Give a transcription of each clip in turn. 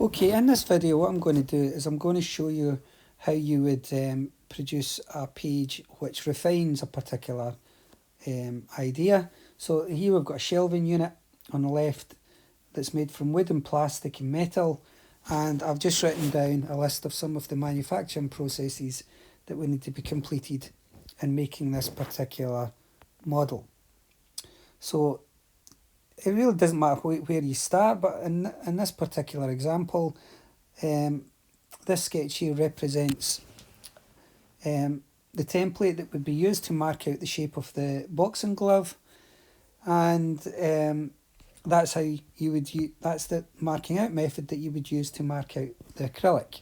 Okay, in this video what I'm going to do is I'm going to show you how you would produce a page which refines a particular idea. So here we've got a shelving unit on the left that's made from wood and plastic and metal, and I've just written down a list of some of the manufacturing processes that would need to be completed in making this particular model. So it really doesn't matter where you start, but in this particular example, this sketch here represents the template that would be used to mark out the shape of the boxing glove, and that's how you would use, that's the marking out method that you would use to mark out the acrylic.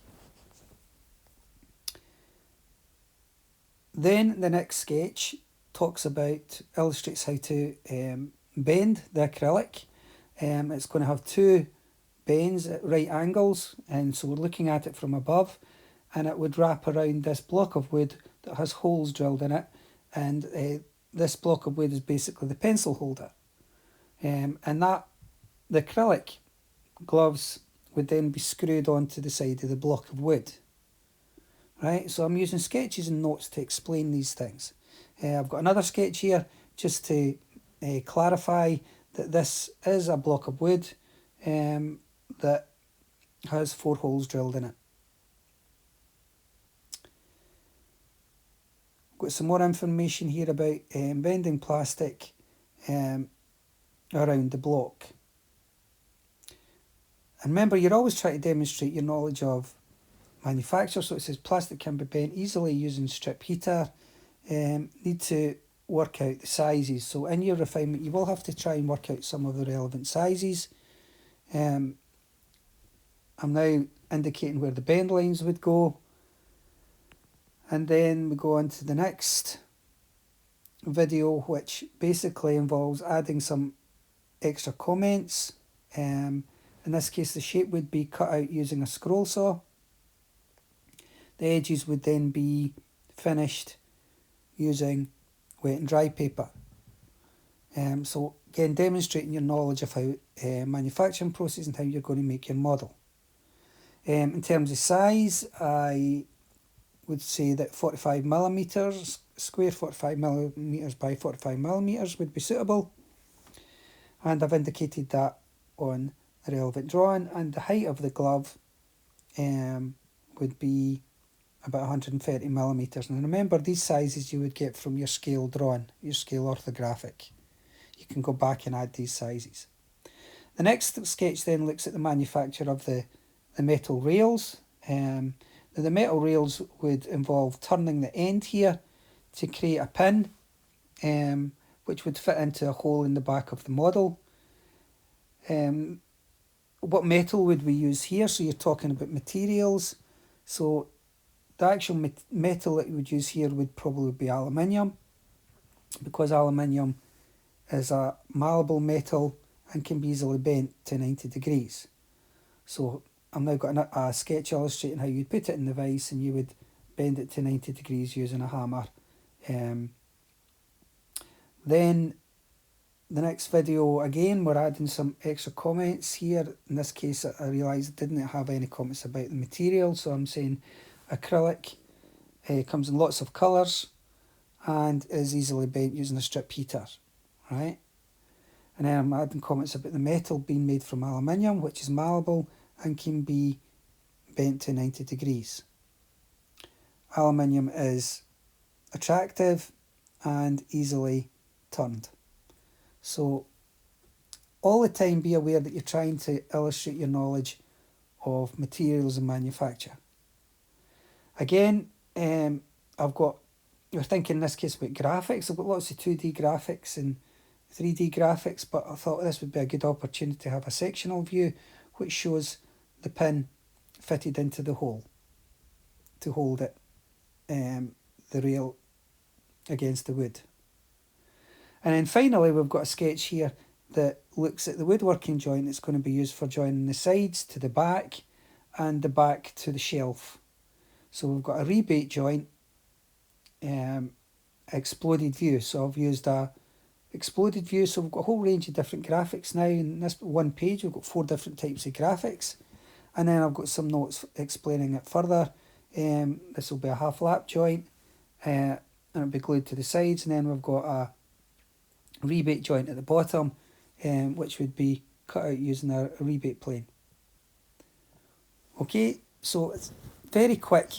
Then the next sketch illustrates how to bend the acrylic. It's going to have two bends at right angles, and so we're looking at it from above, and it would wrap around this block of wood that has holes drilled in it, and this block of wood is basically the pencil holder, and that the acrylic gloves would then be screwed onto the side of the block of wood. Right, so I'm using sketches and notes to explain these things. I've got another sketch here just to clarify that this is a block of wood that has 4 holes drilled in it. Got some more information here about bending plastic around the block. And remember, you're always trying to demonstrate your knowledge of manufacture. So it says plastic can be bent easily using strip heater. Need to work out the sizes. So in your refinement, you will have to try and work out some of the relevant sizes. I'm now indicating where the bend lines would go. And then we go on to the next video, which basically involves adding some extra comments. In this case, the shape would be cut out using a scroll saw. The edges would then be finished using wet and dry paper. So again, demonstrating your knowledge of how manufacturing process and how you're going to make your model. In terms of size, I would say that 45 millimeters square, 45 millimeters by 45 millimeters would be suitable, and I've indicated that on the relevant drawing. And the height of the glove would be about 130 millimeters. And remember, these sizes you would get from your scale drawing, your scale orthographic. You can go back and add these sizes. The next sketch then looks at the manufacture of the metal rails. The metal rails would involve turning the end here to create a pin, which would fit into a hole in the back of the model. What metal would we use here? So you're talking about materials. So the actual metal that you would use here would probably be aluminium, because aluminium is a malleable metal and can be easily bent to 90 degrees. So I've now got a sketch illustrating how you'd put it in the vise, and you would bend it to 90 degrees using a hammer. Then the next video, again, we're adding some extra comments here. In this case, I realised I didn't have any comments about the material, so I'm saying acrylic comes in lots of colours and is easily bent using a strip heater, right? And then I'm adding comments about the metal being made from aluminium, which is malleable and can be bent to 90 degrees. Aluminium is attractive and easily turned. So all the time be aware that you're trying to illustrate your knowledge of materials and manufacture. Again, you're thinking in this case about graphics. I've got lots of 2D graphics and 3D graphics, but I thought this would be a good opportunity to have a sectional view which shows the pin fitted into the hole to hold it, the rail against the wood. And then finally, we've got a sketch here that looks at the woodworking joint that's going to be used for joining the sides to the back and the back to the shelf. So we've got a rebate joint, exploded view. So I've used a exploded view. So we've got a whole range of different graphics now. In this one page, we've got 4 different types of graphics. And then I've got some notes explaining it further. This will be a half lap joint, and it'll be glued to the sides. And then we've got a rebate joint at the bottom, which would be cut out using a rebate plane. Okay, so it's very quick